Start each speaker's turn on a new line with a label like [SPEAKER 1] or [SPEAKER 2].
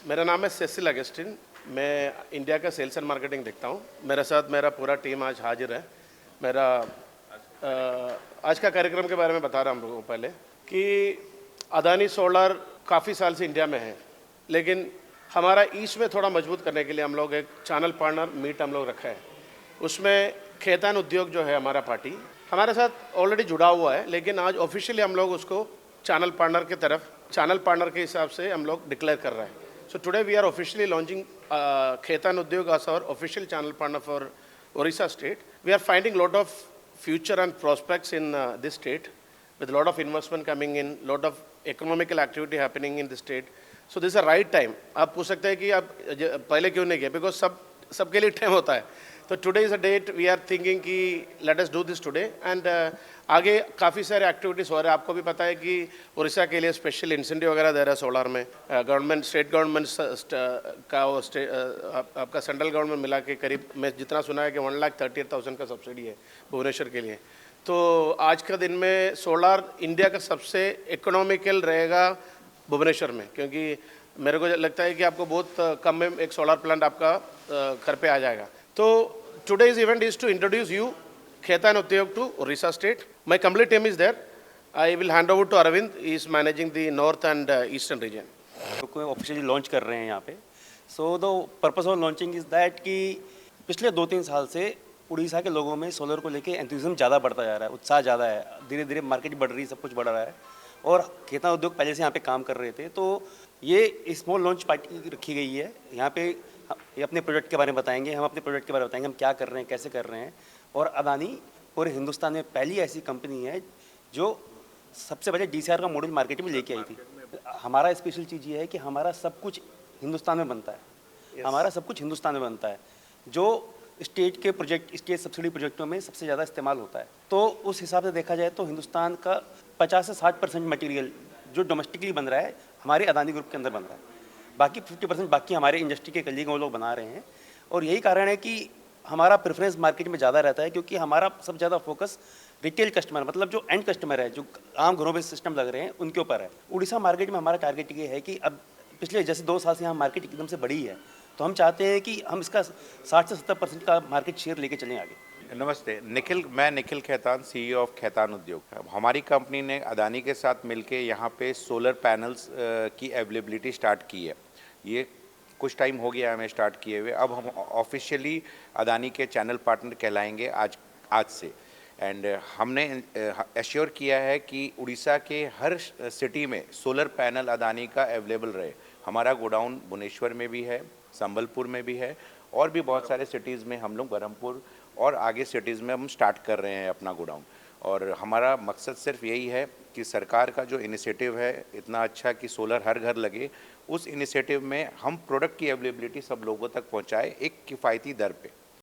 [SPEAKER 1] मेरा नाम है सेसिल अगस्टिन। मैं इंडिया का सेल्स एंड मार्केटिंग देखता हूँ। मेरे साथ मेरा पूरा टीम आज हाजिर है। मेरा आज का कार्यक्रम के बारे में बता रहा हूँ हम लोगों को पहले कि अदानी सोलर काफ़ी साल से इंडिया में है, लेकिन हमारा ईस्ट में थोड़ा मजबूत करने के लिए हम लोग एक चैनल पार्टनर मीट हम लोग रखा है। उसमें खेतान उद्योग जो है हमारा पार्टी हमारे साथ ऑलरेडी जुड़ा हुआ है, लेकिन आज ऑफिशियली हम लोग उसको चैनल पार्टनर की तरफ चैनल पार्टनर के हिसाब से हम लोग डिक्लेयर कर रहे हैं। So today we are officially launching Khaitan Udyog as our official channel partner for Orissa state. We are finding a lot of future and prospects in this state with a lot of investment coming in, lot of economical activity happening in the state. So this is a right time. आप पूछ सकते हैं कि आप पहले क्यों नहीं किया, because सबके लिए टाइम होता है। तो today is a date we are thinking कि let us do this today and आगे काफ़ी सारे एक्टिविटीज़ हो रहे हैं। आपको भी पता है कि उड़ीसा के लिए स्पेशल इंसेंटिव वगैरह दे रहा है सोलर में। गवर्नमेंट स्टेट गवर्नमेंट का वो आपका सेंट्रल गवर्नमेंट मिला के करीब मैं जितना सुना है कि 1,30,000 का सब्सिडी है भुवनेश्वर के लिए। तो आज का दिन में सोलर इंडिया का सबसे इकोनॉमिकल रहेगा भुवनेश्वर में, क्योंकि मेरे को लगता है कि आपको बहुत कम में एक सोलर प्लांट आपका घर पे आ जाएगा। तो today's event is to introduce you Khaitan Udyog to Orissa state. My complete team is there. I will hand over to Arvind. He is managing the north and eastern region.
[SPEAKER 2] को officially launch कर रहे हैं यहाँ पे। So the purpose of launching is that कि पिछले 2-3 साल से उड़ीसा के लोगों में सोलर को लेके एंथुसिज्म ज़्यादा बढ़ता जा रहा है, उत्साह ज़्यादा है, धीरे धीरे मार्केट बढ़ रही है, सब कुछ बढ़ रहा है। और खेतान उद्योग पहले से यहाँ पे काम कर रहे थे, तो ये स्मॉल लॉन्च पार्टी रखी गई है। यहाँ पे ये अपने प्रोजेक्ट के बारे में बताएंगे, हम अपने प्रोजेक्ट के बारे में बताएंगे, हम क्या कर रहे हैं, कैसे कर रहे हैं। और अदानी पूरे हिंदुस्तान में पहली ऐसी कंपनी है जो सबसे पहले DCR का मॉड्यूल मार्केट में लेके आई थी। हमारा स्पेशल चीज़ ये है कि हमारा सब कुछ हिंदुस्तान में बनता है। हमारा सब कुछ हिंदुस्तान में बनता है, जो स्टेट के प्रोजेक्ट, स्टेट सब्सिडी प्रोजेक्टों में सबसे ज़्यादा इस्तेमाल होता है। तो उस हिसाब से देखा जाए तो हिंदुस्तान का 50 से 60% मटीरियल जो डोमेस्टिकली बन रहा है हमारे अदानी ग्रुप के अंदर बन रहा है। बाकी 50% बाकी हमारे इंडस्ट्री के कलीग वो लोग बना रहे हैं। और यही कारण है कि हमारा प्रेफरेंस मार्केट में ज़्यादा रहता है, क्योंकि हमारा सब ज़्यादा फोकस रिटेल कस्टमर, मतलब जो एंड कस्टमर है, जो आम घरों में सिस्टम लग रहे हैं, उनके ऊपर है। उड़ीसा मार्केट में हमारा टारगेट ये है कि अब पिछले जैसे 2 साल से यहाँ मार्केट एकदम से बढ़ी है, तो हम चाहते हैं कि हम इसका 60 से 70% का मार्केट शेयर लेके चलें आगे।
[SPEAKER 3] नमस्ते, मैं निखिल खैतान, CEO ऑफ खैतान उद्योग। हमारी कंपनी ने अदानी के साथ मिलके यहाँ पे सोलर पैनल्स की अवेलेबिलिटी स्टार्ट की है। ये कुछ टाइम हो गया हमें स्टार्ट किए हुए। अब हम ऑफिशियली अदानी के चैनल पार्टनर कहलाएंगे आज से। एंड हमने एश्योर किया है कि उड़ीसा के हर सिटी में सोलर पैनल अदानी का अवेलेबल रहे। हमारा गोडाउन भुवनेश्वर में भी है, संबलपुर में भी है, और भी बहुत सारे सिटीज़ में हम लोग, बरहमपुर और आगे सिटीज़ में हम स्टार्ट कर रहे हैं अपना गोडाउन। और हमारा मकसद सिर्फ यही है कि सरकार का जो इनिशिएटिव है इतना अच्छा कि सोलर हर घर लगे, उस इनिशिएटिव में हम प्रोडक्ट की अवेलेबिलिटी सब लोगों तक पहुंचाए एक किफ़ायती दर पे।